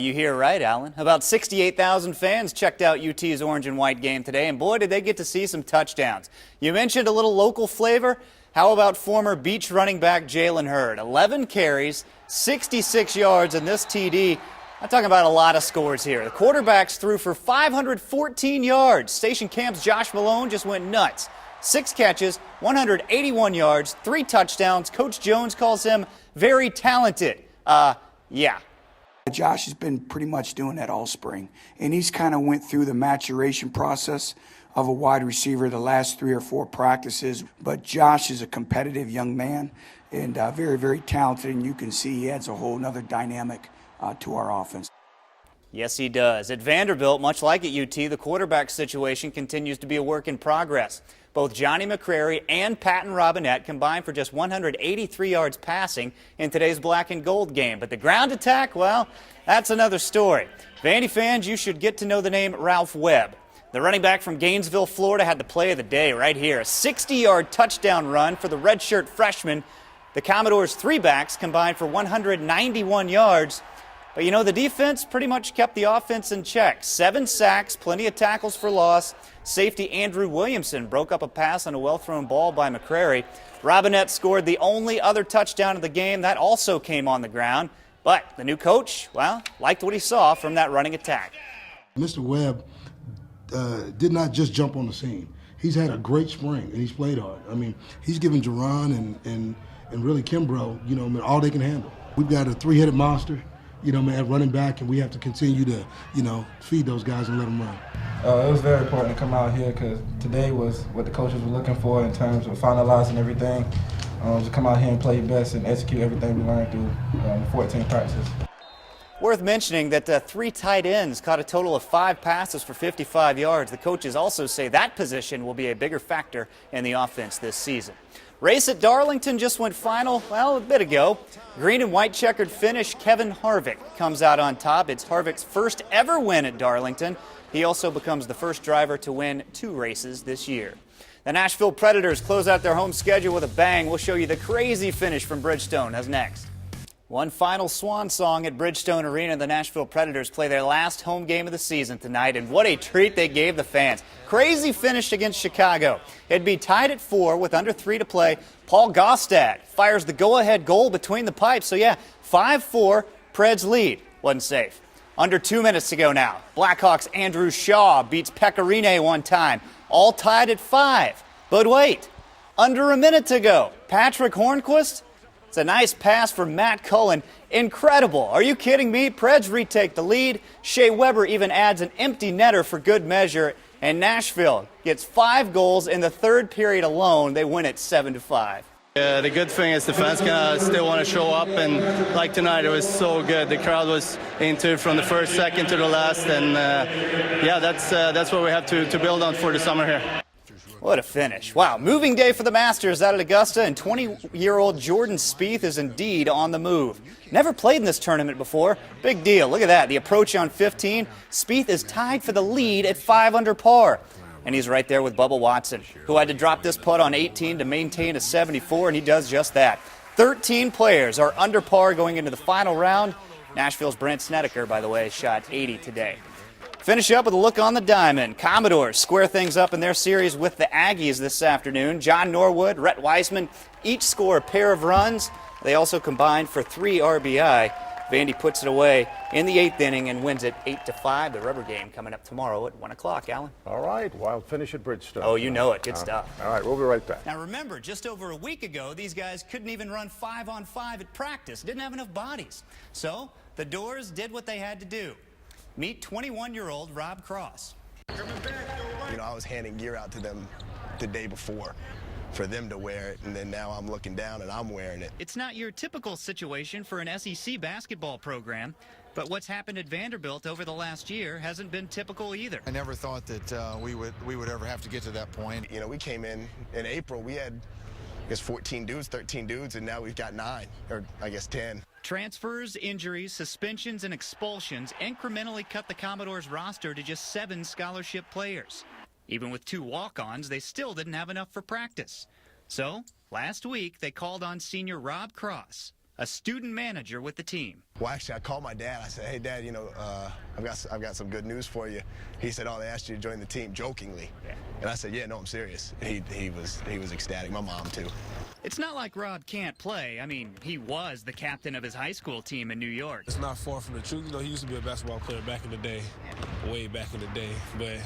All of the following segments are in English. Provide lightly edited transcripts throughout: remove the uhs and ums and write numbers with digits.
You hear right, Alan. About 68,000 fans checked out UT's orange and white game today, and boy, did they get to see some touchdowns. You mentioned a little local flavor. How about former Beach running back Jalen Hurd? 11 carries, 66 yards in this TD. I'm talking about a lot of scores here. The quarterbacks threw for 514 yards. Station Camp's Josh Malone just went nuts. 6 catches, 181 yards, 3 touchdowns. Coach Jones calls him very talented. Yeah. Josh has been pretty much doing that all spring, and he's kind of went through the maturation process of a wide receiver the last 3 or 4 practices. But Josh is a competitive young man and very, very talented, and you can see he adds a whole nother dynamic to our offense. Yes, he does. At Vanderbilt, much like at UT, the quarterback situation continues to be a work in progress. Both Johnny McCrary and Patton Robinette combined for just 183 yards passing in today's black and gold game. But the ground attack, well, that's another story. Vandy fans, you should get to know the name Ralph Webb. The running back from Gainesville, Florida, had the play of the day right here. A 60-yard touchdown run for the redshirt freshman. The Commodores' 3 backs combined for 191 yards. But, you know, the defense pretty much kept the offense in check. 7 sacks, plenty of tackles for loss. Safety Andrew Williamson broke up a pass on a well-thrown ball by McCrary. Robinette scored the only other touchdown of the game. That also came on the ground. But the new coach, well, liked what he saw from that running attack. Mr. Webb did not just jump on the scene. He's had a great spring, and he's played hard. I mean, he's given Jerron and really Kimbrough, you know, all they can handle. We've got a 3-headed monster, you know, man, running back, and we have to continue to, you know, feed those guys and let them run. It was very important to come out here because today was what the coaches were looking for in terms of finalizing everything. To come out here and play best and execute everything we learned through 14 practices. Worth mentioning that 3 tight ends caught a total of 5 passes for 55 yards. The coaches also say that position will be a bigger factor in the offense this season. Race at Darlington just went final, well, a bit ago. Green and white checkered finish, Kevin Harvick comes out on top. It's Harvick's first ever win at Darlington. He also becomes the first driver to win 2 races this year. The Nashville Predators close out their home schedule with a bang. We'll show you the crazy finish from Bridgestone. That's next. One final swan song at Bridgestone Arena. The Nashville Predators play their last home game of the season tonight, and what a treat they gave the fans. Crazy finish against Chicago. It'd be tied at 4 with under 3 to play. Paul Gostad fires the go-ahead goal between the pipes. So yeah, 5-4, Preds lead. Wasn't safe. Under 2 minutes to go now. Blackhawks' Andrew Shaw beats Pecorine one time. All tied at 5. But wait, under a minute to go. Patrick Hornquist. It's a nice pass from Matt Cullen. Incredible. Are you kidding me? Preds retake the lead. Shea Weber even adds an empty netter for good measure. And Nashville gets 5 goals in the 3rd period alone. They win it 7-5. Yeah, the good thing is the fans can still want to show up, and like tonight, it was so good. The crowd was into it from the first second to the last, and yeah, that's what we have to build on for the summer here. What a finish. Wow, moving day for the Masters out at Augusta, and 20-year-old Jordan Spieth is indeed on the move. Never played in this tournament before. Big deal. Look at that. The approach on 15. Spieth is tied for the lead at 5 under par. And he's right there with Bubba Watson, who had to drop this putt on 18 to maintain a 74, and he does just that. 13 players are under par going into the final round. Nashville's Brent Snedeker, by the way, shot 80 today. Finish up with a look on the diamond. Commodores square things up in their series with the Aggies this afternoon. John Norwood, Rhett Wiseman each score a pair of runs. They also combined for 3 RBI. Vandy puts it away in the 8th inning and wins it 8-5. The rubber game coming up tomorrow at 1 o'clock, Alan. All right, wild finish at Bridgestone. Oh, you know it. Good stuff. All right, we'll be right back. Now remember, just over a week ago, these guys couldn't even run 5-on-5 at practice. Didn't have enough bodies. So the Doors did what they had to do. Meet 21-year-old Rob Cross. You know, I was handing gear out to them the day before for them to wear it, and then now I'm looking down and I'm wearing it. It's not your typical situation for an SEC basketball program, but what's happened at Vanderbilt over the last year hasn't been typical either. I never thought that we would ever have to get to that point. You know, we came in April, we had, I guess, 14 dudes, 13 dudes, and now we've got 9, or I guess 10. Transfers, injuries, suspensions, and expulsions incrementally cut the Commodores' roster to just 7 scholarship players. Even with 2 walk-ons, they still didn't have enough for practice. So, last week, they called on senior Rob Cross, a student manager with the team. Well, actually, I called my dad. I said, "Hey, Dad, you know, I've got some good news for you." He said, "Oh, they asked you to join the team," jokingly. Yeah. And I said, "Yeah, no, I'm serious." And he was ecstatic. My mom too. It's not like Rob can't play. I mean, he was the captain of his high school team in New York. It's not far from the truth. You know, he used to be a basketball player back in the day, way back in the day. But,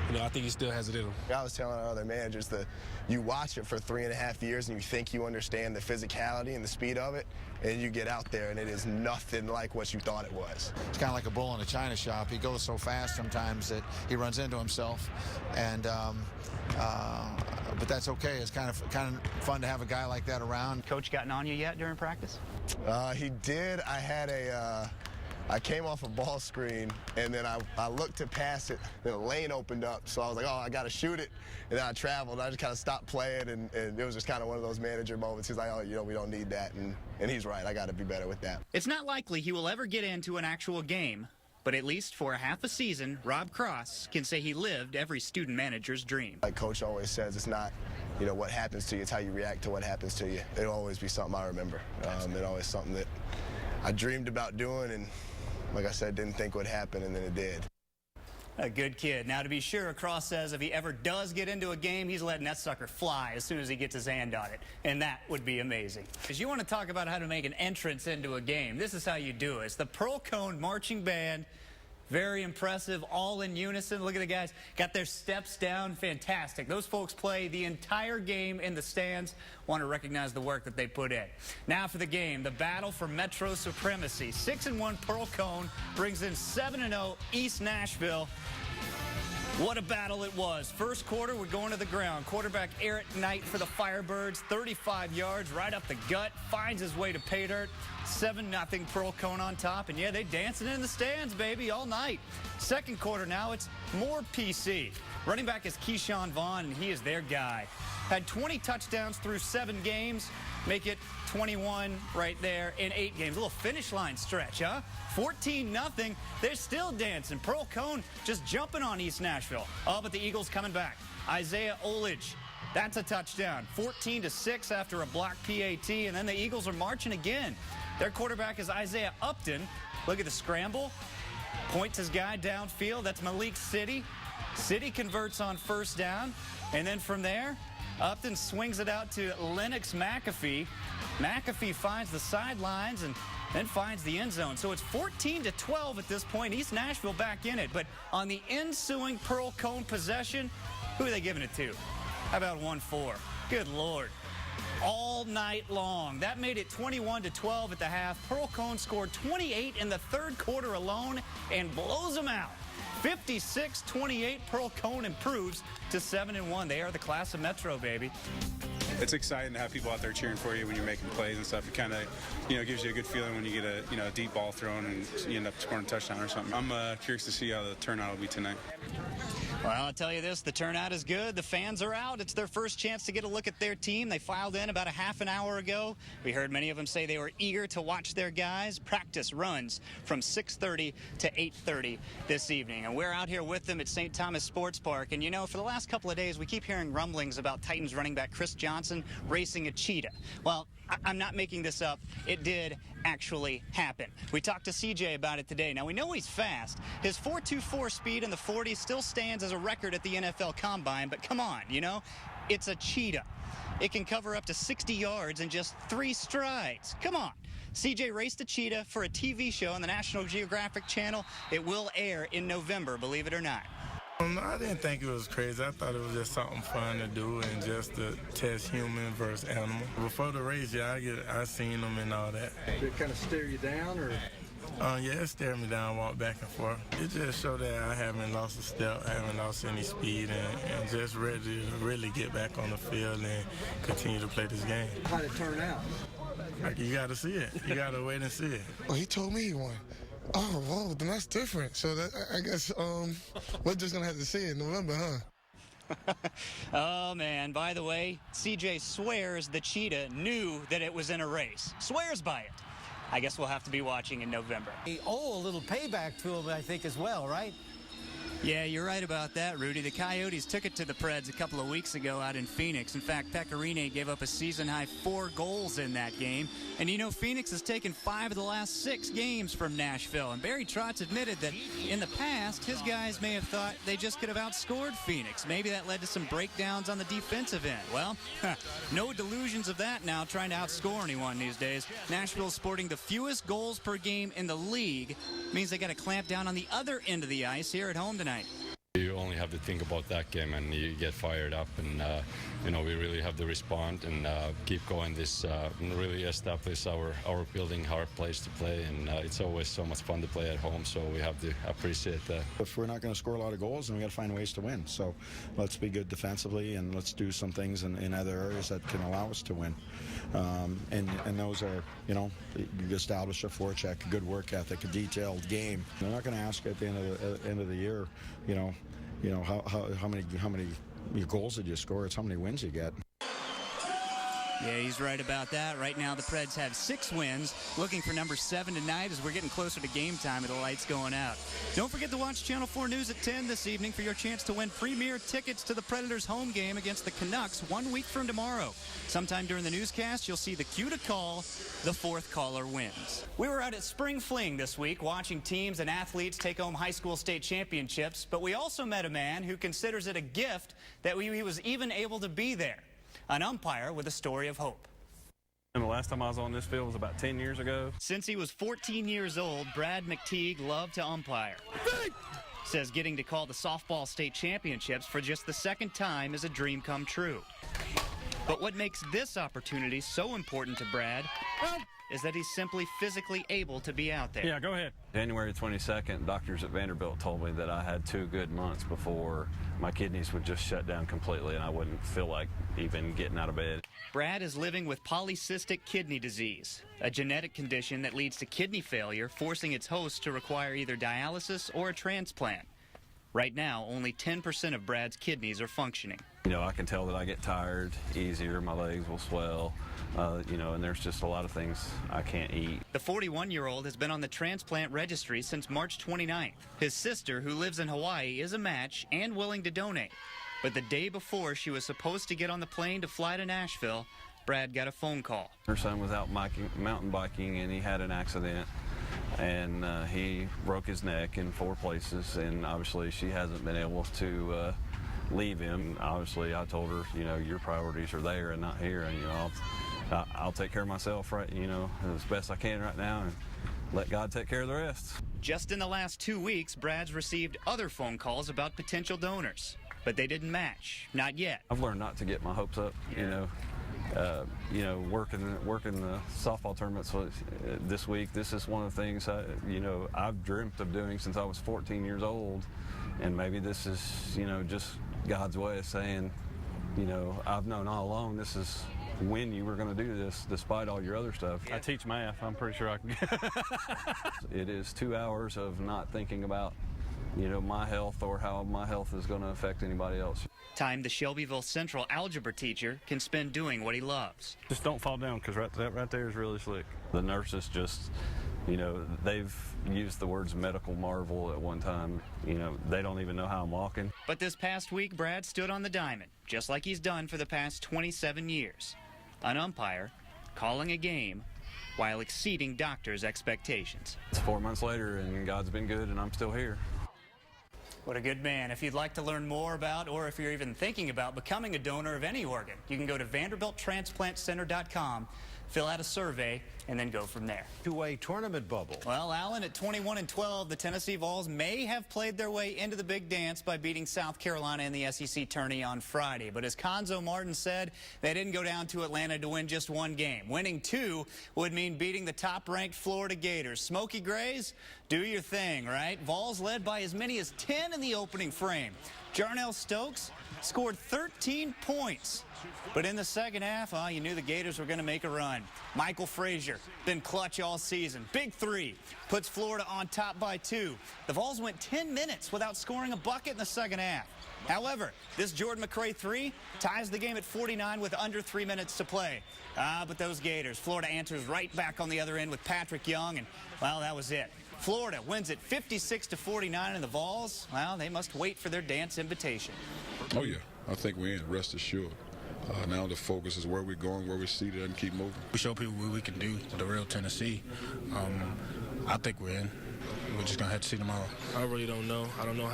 you know, I think he still has it in him. I was telling our other managers that you watch it for 3.5 years and you think you understand the physicality and the speed of it, and you get out there and it is nothing like what you thought it was. It's kind of like a bull in a china shop. He goes so fast sometimes that he runs into himself, and but that's okay. It's kind of fun to have a guy like that around. Coach gotten on you yet during practice? He did. I had I came off a ball screen, and then I looked to pass it, then a lane opened up, so I was like, oh, I got to shoot it, and then I traveled. I just kind of stopped playing, and it was just kind of one of those manager moments. He's like, oh, you know, we don't need that, and he's right. I got to be better with that. It's not likely he will ever get into an actual game, but at least for half a season, Rob Cross can say he lived every student manager's dream. Like Coach always says, it's not, you know, what happens to you, it's how you react to what happens to you. It'll always be something I remember. It's always something that I dreamed about doing, and like I said, didn't think would happen, and then it did. A good kid. Now, to be sure, Cross says if he ever does get into a game, he's letting that sucker fly as soon as he gets his hand on it. And that would be amazing. Because you want to talk about how to make an entrance into a game. This is how you do it. It's the Pearl Cone Marching Band. Very impressive, all in unison. Look at the guys, got their steps down, fantastic. Those folks play the entire game in the stands. Want to recognize the work that they put in. Now for the game, the battle for Metro supremacy. 6-1 Pearl Cone brings in 7-0 East Nashville. What a battle it was. First quarter, we're going to the ground. Quarterback Eric Knight for the Firebirds, 35 yards right up the gut, finds his way to pay dirt. 7-0 Pearl Cone on top, and yeah, they dancing in the stands, baby, all night. Second quarter now, it's more PC. Running back is Keyshawn Vaughn, and he is their guy. Had 20 touchdowns through 7 games, make it 21 right there in 8 games. A little finish line stretch, huh? 14-0, they're still dancing. Pearl Cone just jumping on East Nashville. Oh, but the Eagles coming back. Isaiah Olich, that's a touchdown. 14-6 after a blocked PAT, and then the Eagles are marching again. Their quarterback is Isaiah Upton. Look at the scramble. Points his guy downfield. That's Malik City. City converts on first down. And then from there, Upton swings it out to Lennox McAfee. McAfee finds the sidelines and then finds the end zone. So it's 14-12 at this point. East Nashville back in it. But on the ensuing Pearl Cone possession, who are they giving it to? How about 1-4? Good Lord. All night long. That made it 21-12 at the half. Pearl Cone scored 28 in the third quarter alone and blows them out. 56-28, Pearl Cone improves to 7-1. They are the class of Metro, baby. It's exciting to have people out there cheering for you when you're making plays and stuff. It kind of, gives you a good feeling when you get a deep ball thrown and you end up scoring a touchdown or something. I'm curious to see how the turnout will be tonight. Well, I'll tell you this, the turnout is good. The fans are out. It's their first chance to get a look at their team. They filed in about a half an hour ago. We heard many of them say they were eager to watch their guys. Practice runs from 6:30 to 8:30 this evening. And we're out here with them at St. Thomas Sports Park. And, for the last couple of days, we keep hearing rumblings about Titans running back Chris Johnson racing a cheetah. Well, I'm not making this up. It did actually happen. We talked to CJ about it today. Now, we know he's fast. His 4.24 speed in the 40 still stands as a record at the NFL Combine, but come on, it's a cheetah. It can cover up to 60 yards in just 3 strides. Come on. CJ raced a cheetah for a TV show on the National Geographic Channel. It will air in November, believe it or not. I didn't think it was crazy. I thought it was just something fun to do and just to test human versus animal. Before the race, I seen them and all that. Did it kind of stare you down, or? Yeah, it stared me down, walked back and forth. It just showed that I haven't lost a step, I haven't lost any speed, and just ready to really get back on the field and continue to play this game. How did it turn out? You got to see it. You got to wait and see it. Well, he told me he won. Oh, whoa, then that's different. So I guess we're just going to have to see it in November, huh? Oh, man. By the way, CJ swears the cheetah knew that it was in a race. Swears by it. I guess we'll have to be watching in November. They owe a little payback to him, I think, as well, right? Yeah, you're right about that, Rudy. The Coyotes took it to the Preds a couple of weeks ago out in Phoenix. In fact, Pecorine gave up a season-high 4 goals in that game. And you know, Phoenix has taken 5 of the last 6 games from Nashville. And Barry Trotz admitted that in the past, his guys may have thought they just could have outscored Phoenix. Maybe that led to some breakdowns on the defensive end. Well, no delusions of that now, trying to outscore anyone these days. Nashville's sporting the fewest goals per game in the league. Means they got to clamp down on the other end of the ice here at home tonight. You only have to think about that game and you get fired up, and you know, we really have to respond and keep going this and really establish our building, our place to play, and it's always so much fun to play at home, so we have to appreciate that. If we're not going to score a lot of goals, then we got to find ways to win, so let's be good defensively and let's do some things in other areas that can allow us to win, and those are, you know, you establish a forecheck, a good work ethic, a detailed game. They're not going to ask at the end of the year, you know how many goals did you score? It's how many wins you get. Yeah, he's right about that. Right now, the Preds have 6 wins. Looking for number 7 tonight as we're getting closer to game time and the lights going out. Don't forget to watch Channel 4 News at 10 this evening for your chance to win premier tickets to the Predators' home game against the Canucks 1 week from tomorrow. Sometime during the newscast, you'll see the cue to call. The 4th caller wins. We were out at Spring Fling this week watching teams and athletes take home high school state championships, but we also met a man who considers it a gift that he was even able to be there. An umpire with a story of hope. And the last time I was on this field was about 10 years ago. Since he was 14 years old, Brad McTeague loved to umpire. Says getting to call the softball state championships for just the 2nd time is a dream come true. But what makes this opportunity so important to Brad is that he's simply physically able to be out there. Yeah, go ahead. January 22nd, doctors at Vanderbilt told me that I had 2 good months before my kidneys would just shut down completely and I wouldn't feel like even getting out of bed. Brad is living with polycystic kidney disease, a genetic condition that leads to kidney failure, forcing its host to require either dialysis or a transplant. Right now, only 10% of Brad's kidneys are functioning. You know, I can tell that I get tired easier, my legs will swell, you know, and there's just a lot of things I can't eat. The 41-year-old has been on the transplant registry since March 29th. His sister, who lives in Hawaii, is a match and willing to donate. But the day before she was supposed to get on the plane to fly to Nashville, Brad got a phone call. Her son was out mountain biking and he had an accident. And he broke his neck in 4 places, and obviously she hasn't been able to leave him. Obviously, I told her, you know, your priorities are there and not here, and you know, I'll take care of myself, right, you know, as best I can right now, and let God take care of the rest. Just in the last 2 weeks, Brad's received other phone calls about potential donors, but they didn't match, not yet. I've learned not to get my hopes up, you know. Working the softball tournaments this week. This is one of the things I've dreamt of doing since I was 14 years old, and maybe this is, you know, just God's way of saying, you know, I've known all along this is when you were going to do this, despite all your other stuff. I teach math. I'm pretty sure I can. It is 2 hours of not thinking about, you know, my health or how my health is going to affect anybody else. Time the Shelbyville Central algebra teacher can spend doing what he loves. Just don't fall down, because that right there is really slick. The nurses just, you know, they've used the words medical marvel at one time. You know, they don't even know how I'm walking. But this past week, Brad stood on the diamond, just like he's done for the past 27 years. An umpire calling a game while exceeding doctors' expectations. It's 4 months later, and God's been good, and I'm still here. What a good man. If you'd like to learn more about, or if you're even thinking about becoming a donor of any organ, you can go to VanderbiltTransplantCenter.com, fill out a survey, and then go from there. Two-way tournament bubble. Well, Alan, at 21-12, the Tennessee Vols may have played their way into the big dance by beating South Carolina in the SEC tourney on Friday. But as Conzo Martin said, they didn't go down to Atlanta to win just 1 game. Winning 2 would mean beating the top-ranked Florida Gators. Smoky Grays, do your thing, right? Vols led by as many as 10 in the opening frame. Jarnell Stokes scored 13 points. But in the second half, you knew the Gators were going to make a run. Michael Frazier, been clutch all season. Big 3, puts Florida on top by 2. The Vols went 10 minutes without scoring a bucket in the second half. However, this Jordan McRae 3 ties the game at 49 with under 3 minutes to play. But those Gators, Florida answers right back on the other end with Patrick Young, and, well, that was it. Florida wins it 56-49, and the Vols, well, they must wait for their dance invitation. Oh, yeah. I think we're in, rest assured. Now the focus is where we're going, where we're seated, and keep moving. We show people what we can do with the real Tennessee. I think we're in. We're just going to have to see tomorrow. I really don't know. I don't know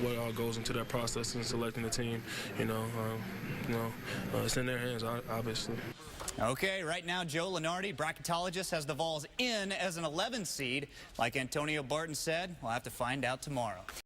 what all goes into that process in selecting the team. It's in their hands, obviously. Okay, right now, Joe Lunardi, bracketologist, has the Vols in as an 11 seed. Like Antonio Barton said, we'll have to find out tomorrow.